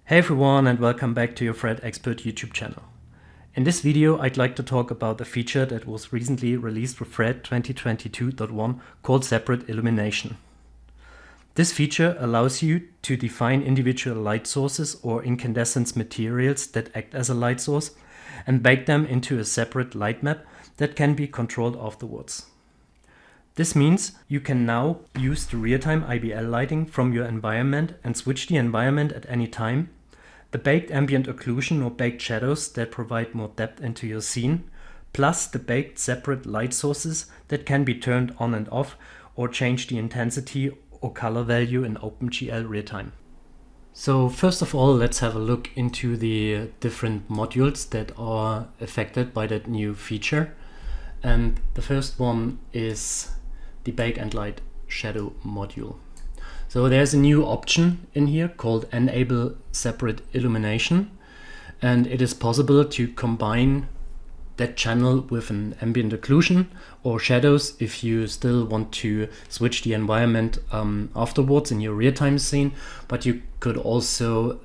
Hey everyone, and welcome back to your VRED Expert YouTube channel. In this video I'd like to talk about a feature that was recently released with VRED 2022.1 called separate illumination. This feature allows you to define individual light sources or incandescence materials that act as a light source and bake them into a separate light map that can be controlled afterwards. This means you can now use the real-time IBL lighting from your environment and switch the environment at any time, the baked ambient occlusion or baked shadows that provide more depth into your scene, plus the baked separate light sources that can be turned on and off or change the intensity or color value in OpenGL real-time. So first of all, let's have a look into the different modules that are affected by that new feature. And the first one is the Bake and Light Shadow module. So there's a new option in here called Enable Separate Illumination, and it is possible to combine that channel with an ambient occlusion or shadows if you still want to switch the environment afterwards in your real-time scene, but you could also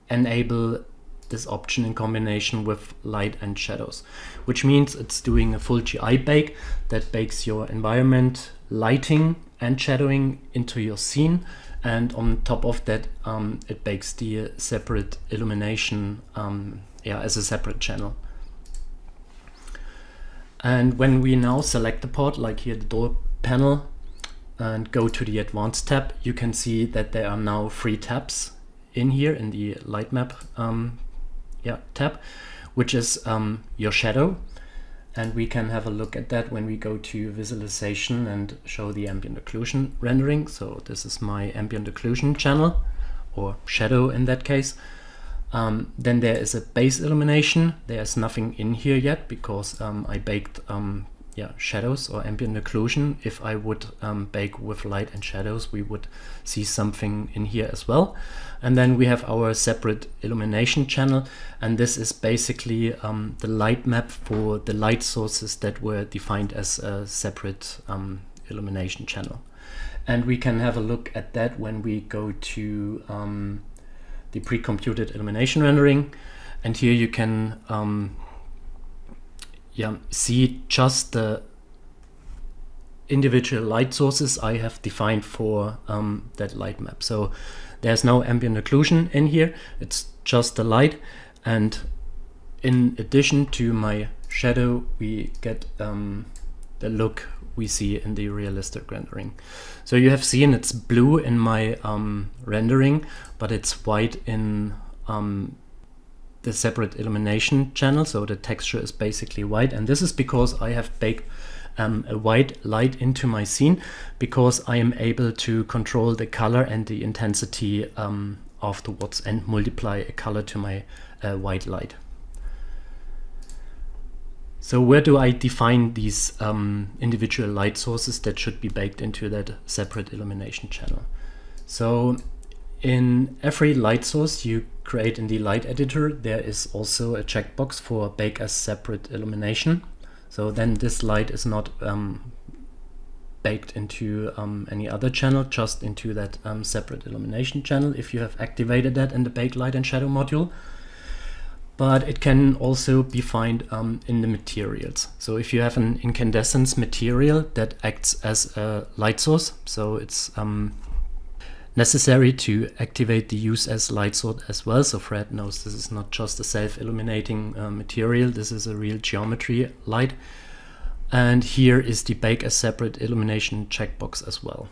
enable this option in combination with light and shadows, which means it's doing a full GI bake that bakes your environment lighting and shadowing into your scene, and on top of that it bakes the separate illumination as a separate channel. And when we now select the part, like here the door panel, and go to the Advanced tab, you can see that there are now 3 tabs in here in the light map tab, which is your shadow, and we can have a look at that when we go to visualization and show the ambient occlusion rendering. So this is my ambient occlusion channel, or shadow in that case. Then there is a base illumination. There's nothing in here yet because I baked shadows or ambient occlusion. If I would bake with light and shadows, we would see something in here as well. And then we have our separate illumination channel, and this is basically the light map for the light sources that were defined as a separate illumination channel. And we can have a look at that when we go to the pre-computed illumination rendering, and here you can see just the individual light sources I have defined for that light map. So there's no ambient occlusion in here, it's just the light, and in addition to my shadow we get the look we see in the realistic rendering. So you have seen it's blue in my rendering, but it's white in the separate illumination channel, so the texture is basically white, and this is because I have baked a white light into my scene, because I am able to control the color and the intensity afterwards and multiply a color to my white light. So where do I define these individual light sources that should be baked into that separate illumination channel? So in every light source you create in the light editor, there is also a checkbox for bake as separate illumination. So then this light is not baked into any other channel, just into that separate illumination channel if you have activated that in the bake light and shadow module. But it can also be found in the materials. So if you have an incandescence material that acts as a light source, so it's necessary to activate the use as light source as well. So VRED knows this is not just a self-illuminating material, this is a real geometry light. And here is the bake as separate illumination checkbox as well.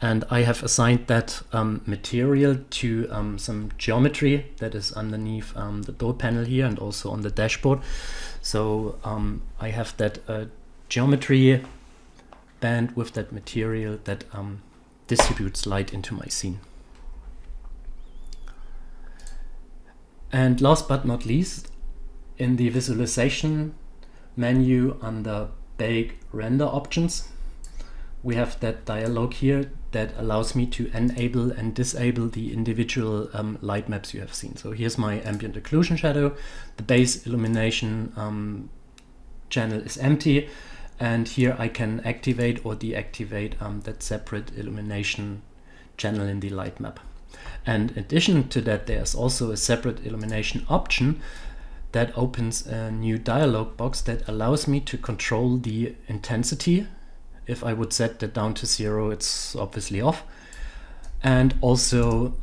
And I have assigned that material to some geometry that is underneath the door panel here and also on the dashboard. So I have that geometry band with that material that distributes light into my scene. And last but not least, in the visualization menu under Bake Render Options, we have that dialog here that allows me to enable and disable the individual light maps you have seen. So here's my ambient occlusion shadow, the base illumination channel is empty, and here I can activate or deactivate that separate illumination channel in the light map. And in addition to that, there's also a separate illumination option that opens a new dialog box that allows me to control the intensity. If I would set that down to 0, it's obviously off. And also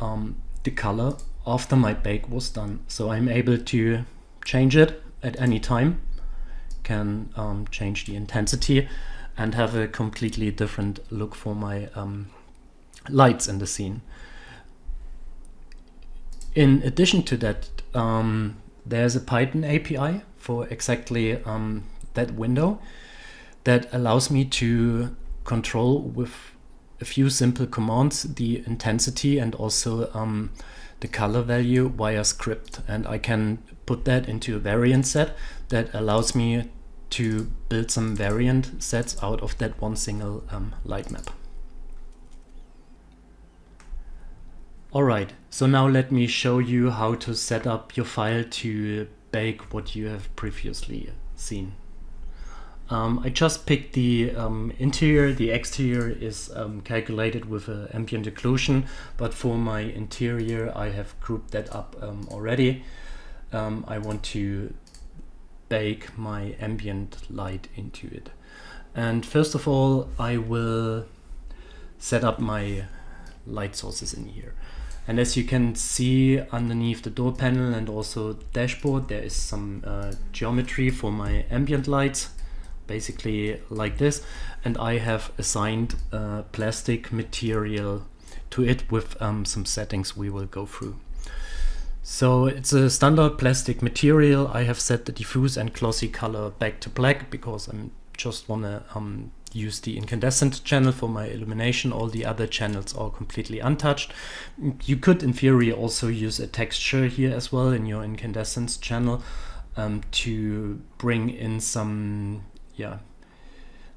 the color after my bake was done. So I'm able to change it at any time, can change the intensity and have a completely different look for my lights in the scene. In addition to that, there's a Python API for exactly that window that allows me to control with a few simple commands the intensity and also the color value via script. And I can put that into a variant set that allows me to build some variant sets out of that one single light map. Alright, so now let me show you how to set up your file to bake what you have previously seen. I just picked the interior. The exterior is calculated with an ambient occlusion, but for my interior I have grouped that up already. I want to bake my ambient light into it. And first of all, I will set up my light sources in here. And as you can see underneath the door panel and also dashboard, there is some geometry for my ambient lights, basically like this. And I have assigned plastic material to it with some settings we will go through. So it's a standard plastic material. I have set the diffuse and glossy color back to black because I just want to use the incandescent channel for my illumination. All the other channels are completely untouched. You could in theory also use a texture here as well in your incandescence channel to bring in some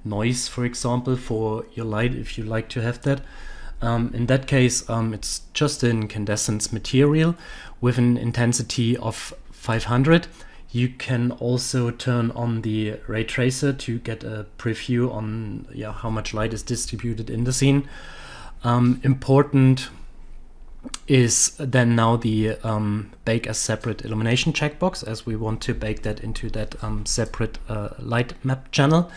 noise, for example, for your light if you like to have that. In that case, it's just an incandescence material with an intensity of 500. You can also turn on the ray tracer to get a preview on how much light is distributed in the scene. Important is then now the bake as separate illumination checkbox, as we want to bake that into that separate light map channel.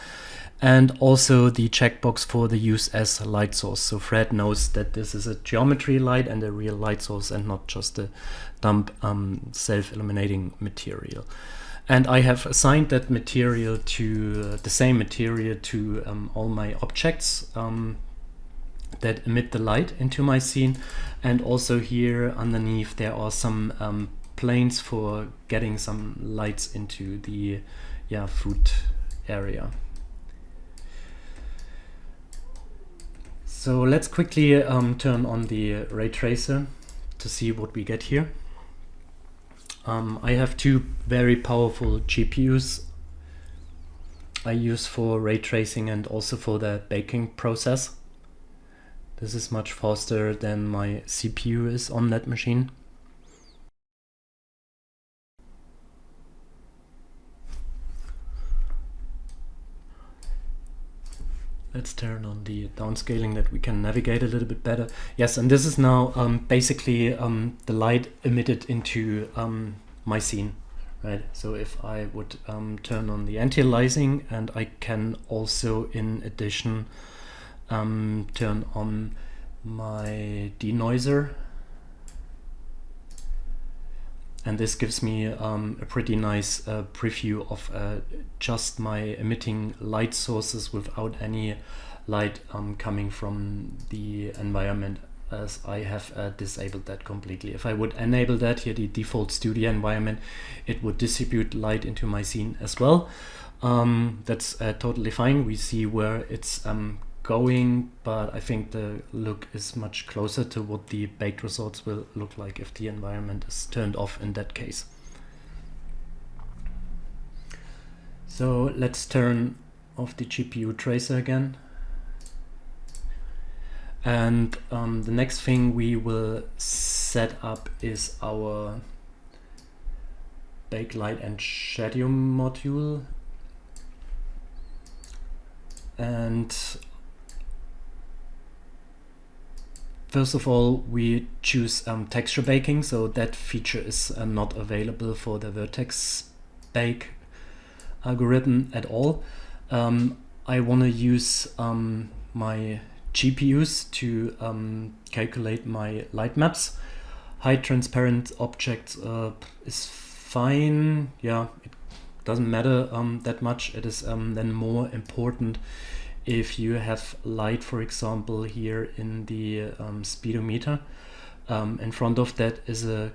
And also the checkbox for the use as a light source. So VRED knows that this is a geometry light and a real light source and not just a dumb self-illuminating material. And I have assigned that material to the same material to all my objects that emit the light into my scene. And also here underneath there are some planes for getting some lights into the food area. So let's quickly turn on the ray tracer to see what we get here. I have two very powerful GPUs I use for ray tracing and also for the baking process. This is much faster than my CPU is on that machine. Let's turn on the downscaling that we can navigate a little bit better. Yes, and this is now basically the light emitted into my scene, right? So if I would turn on the anti-aliasing, and I can also in addition turn on my denoiser. And this gives me a pretty nice preview of just my emitting light sources without any light coming from the environment, as I have disabled that completely. If I would enable that here, the default studio environment, it would distribute light into my scene as well. That's totally fine. We see where it's going, but I think the look is much closer to what the baked results will look like if the environment is turned off in that case. So let's turn off the GPU tracer again. And the next thing we will set up is our bake light and shadow module. And First of all, we choose texture baking, so that feature is not available for the vertex bake algorithm at all. I want to use my GPUs to calculate my light maps. High transparent objects is fine. Yeah, it doesn't matter that much. It is then more important if you have light, for example, here in the speedometer. In front of that is a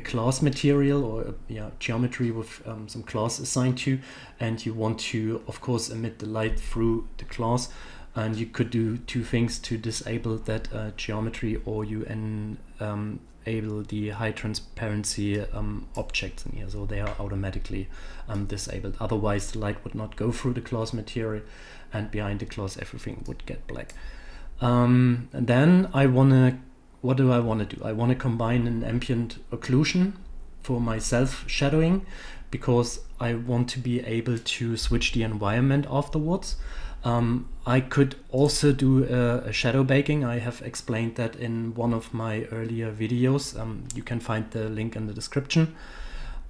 class material or geometry with some class assigned to, and you want to, of course, emit the light through the class. And you could do two things to disable that geometry, or you enable the high transparency objects in here, so they are automatically disabled. Otherwise, the light would not go through the class material, and behind the class, everything would get black. And then what do I want to do? I want to combine an ambient occlusion for my self-shadowing, because I want to be able to switch the environment afterwards. I could also do a shadow baking. I have explained that in one of my earlier videos. You can find the link in the description.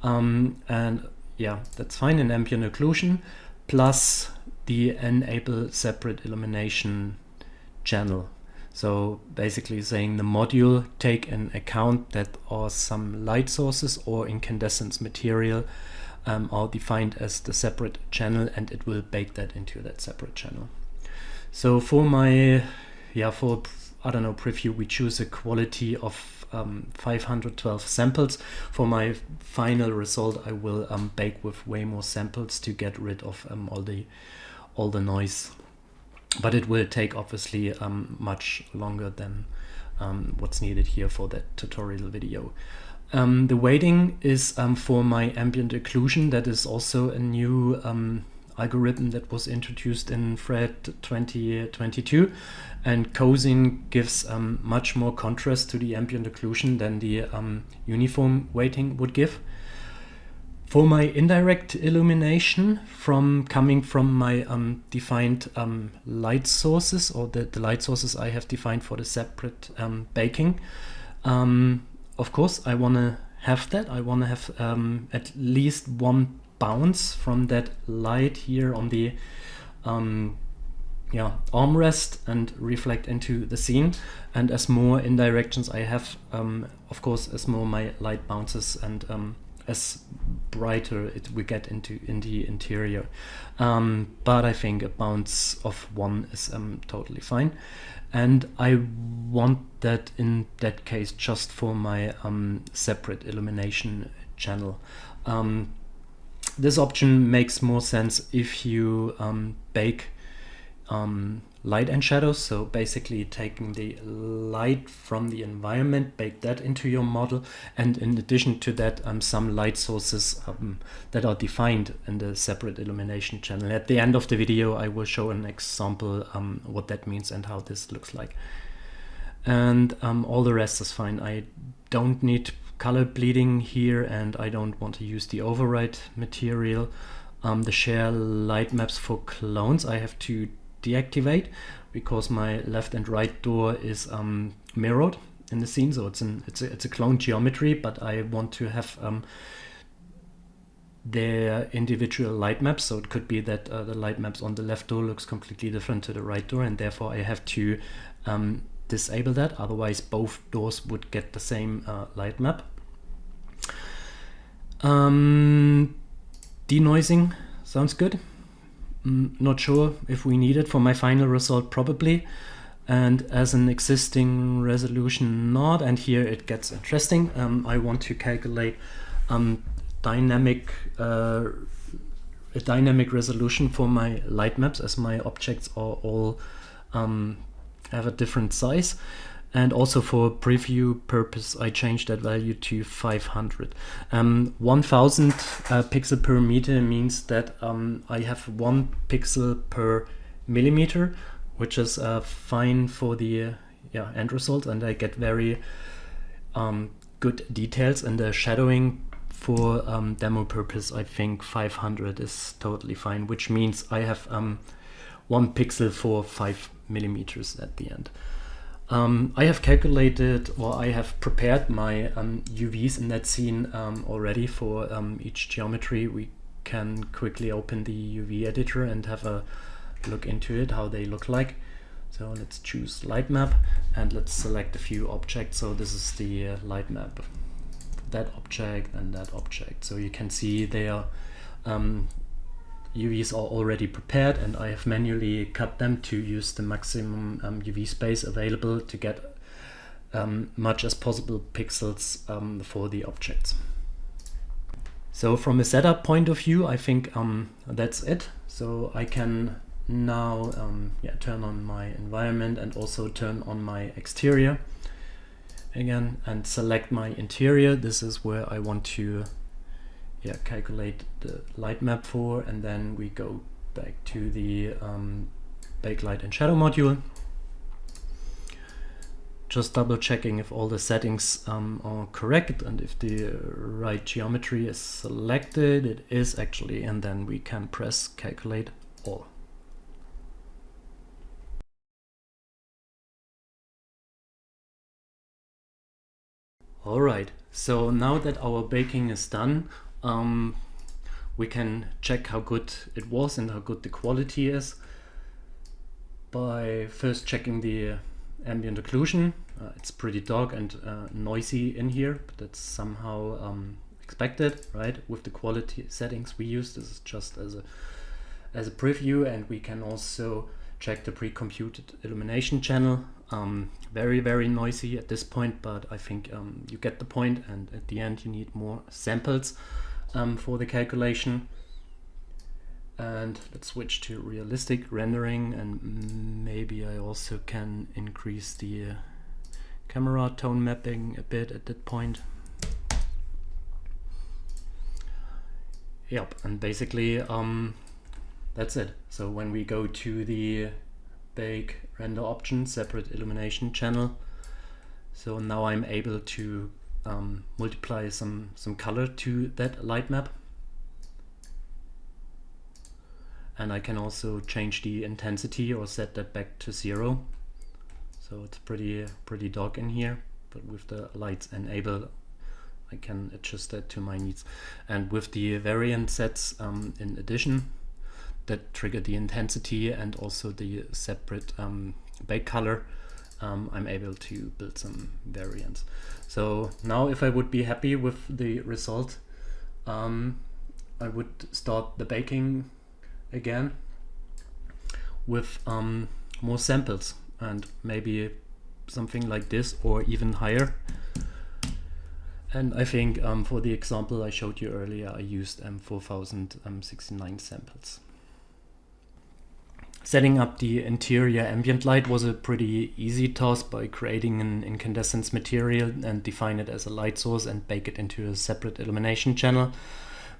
And yeah, that's fine, an ambient occlusion plus the enable separate illumination channel. So basically saying the module take in account that are some light sources or incandescence material are defined as the separate channel, and it will bake that into that separate channel. So for my, for I don't know, preview, we choose a quality of 512 samples. For my final result, I will bake with way more samples to get rid of all the noise. But it will take obviously much longer than what's needed here for that tutorial video. The weighting is for my ambient occlusion. That is also a new algorithm that was introduced in VRED 2022, and Cosin gives much more contrast to the ambient occlusion than the uniform weighting would give. For my indirect illumination, coming from my defined light sources, or the light sources I have defined for the separate baking, of course, I want to have that. I want to have at least one bounce from that light here on the armrest and reflect into the scene. And as more indirections I have, of course, as more my light bounces and as brighter it will get in the interior. But I think a bounce of 1 is totally fine. And I want that in that case just for my separate illumination channel. This option makes more sense if you bake light and shadows. So basically taking the light from the environment, bake that into your model, and in addition to that some light sources that are defined in the separate illumination channel. At the end of the video I will show an example what that means and how this looks like. And all the rest is fine. I don't need color bleeding here, and I don't want to use the override material. The share light maps for clones I have to deactivate, because my left and right door is mirrored in the scene, so it's a clone geometry, but I want to have their individual light maps. So it could be that the light maps on the left door looks completely different to the right door, and therefore I have to disable that. Otherwise both doors would get the same light map. Denoising sounds good. Not sure if we need it for my final result, probably, and as an existing resolution not. And here it gets interesting. I want to calculate a dynamic resolution for my light maps, as my objects are all have a different size. And also for preview purpose, I changed that value to 500. 1000 pixel per meter means that I have 1 pixel per millimeter, which is fine for the end result, and I get very good details. And the shadowing for demo purpose, I think 500 is totally fine, which means I have 1 pixel for 5 millimeters at the end. I have calculated, or I have prepared my UVs in that scene already for each geometry. We can quickly open the UV editor and have a look into it, how they look like. So let's choose lightmap and let's select a few objects. So this is the lightmap, that object and that object. So you can see they are UVs are already prepared, and I have manually cut them to use the maximum UV space available to get much as possible pixels for the objects. So from a setup point of view, I think that's it. So I can now turn on my environment and also turn on my exterior again and select my interior. This is where I want to calculate the light map for, and then we go back to the bake light and shadow module. Just double checking if all the settings are correct and if the right geometry is selected. It is actually, and then we can press calculate all. Alright, so now that our baking is done, we can check how good it was and how good the quality is by first checking the ambient occlusion. It's pretty dark and noisy in here, but that's somehow expected, right? With the quality settings we use, this is just as a preview, and we can also check the pre-computed illumination channel. Very, very noisy at this point, but I think you get the point, and at the end you need more samples for the calculation. And let's switch to realistic rendering, and maybe I also can increase the camera tone mapping a bit at that point. Yep, and basically that's it. So when we go to the bake render option, separate illumination channel, so now I'm able to multiply some color to that light map, and I can also change the intensity or set that back to 0. So it's pretty dark in here, but with the lights enabled I can adjust that to my needs. And with the variant sets in addition, that trigger the intensity and also the separate bake color, I'm able to build some variants. So now if I would be happy with the result, I would start the baking again with more samples, and maybe something like this or even higher. And I think for the example I showed you earlier, I used 4069 samples. Setting up the interior ambient light was a pretty easy task by creating an incandescence material and define it as a light source and bake it into a separate illumination channel.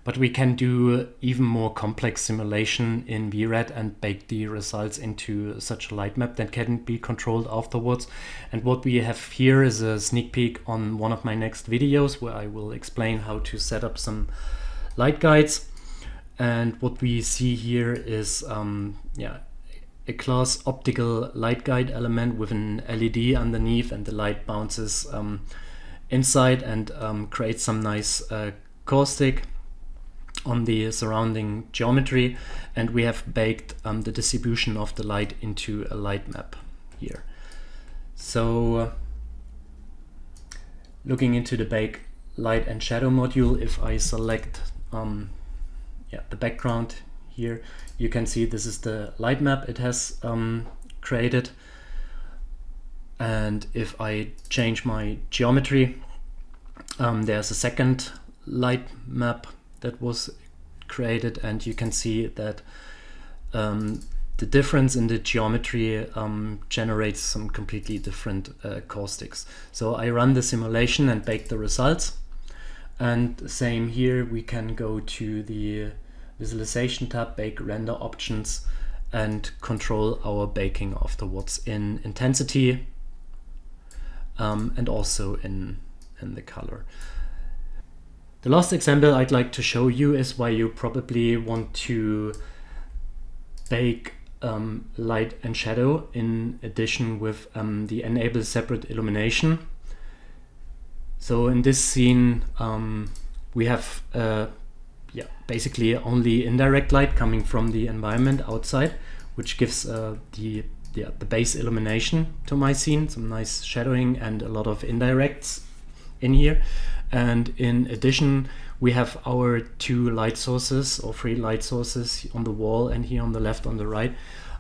But we can do even more complex simulation in VRED and bake the results into such a light map that can be controlled afterwards. And what we have here is a sneak peek on one of my next videos where I will explain how to set up some light guides. And what we see here is a class optical light guide element with an LED underneath, and the light bounces inside and creates some nice caustic on the surrounding geometry. And we have baked the distribution of the light into a light map here. So looking into the bake light and shadow module, if I select the background here, you can see this is the light map it has created. And if I change my geometry, there's a second light map that was created, and you can see that the difference in the geometry generates some completely different caustics. So I run the simulation and bake the results. And same here, we can go to the visualization tab, bake render options, and control our baking afterwards in intensity and also in the color. The last example I'd like to show you is why you probably want to bake light and shadow in addition with the enable separate illumination. So in this scene we have basically only indirect light coming from the environment outside, which gives the base illumination to my scene, some nice shadowing and a lot of indirects in here. And in addition, we have our two light sources or three light sources on the wall and here on the left, on the right.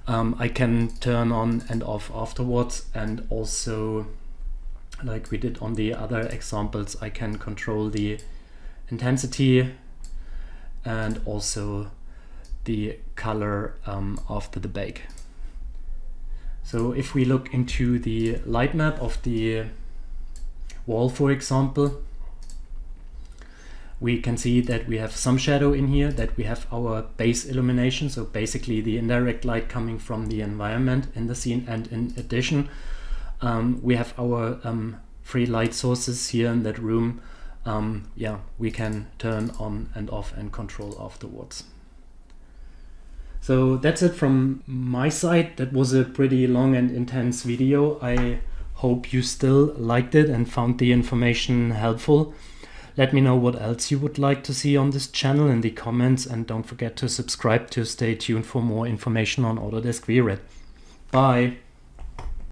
I can turn on and off afterwards, and also, like we did on the other examples, I can control the intensity and also the color after the bake. So if we look into the light map of the wall, for example, we can see that we have some shadow in here, that we have our base illumination, so basically the indirect light coming from the environment in the scene, and in addition we have our three light sources here in that room. We can turn on and off and control afterwards. So that's it from my side. That was a pretty long and intense video. I hope you still liked it and found the information helpful. Let me know what else you would like to see on this channel in the comments, and don't forget to subscribe to stay tuned for more information on Autodesk VRED. Bye!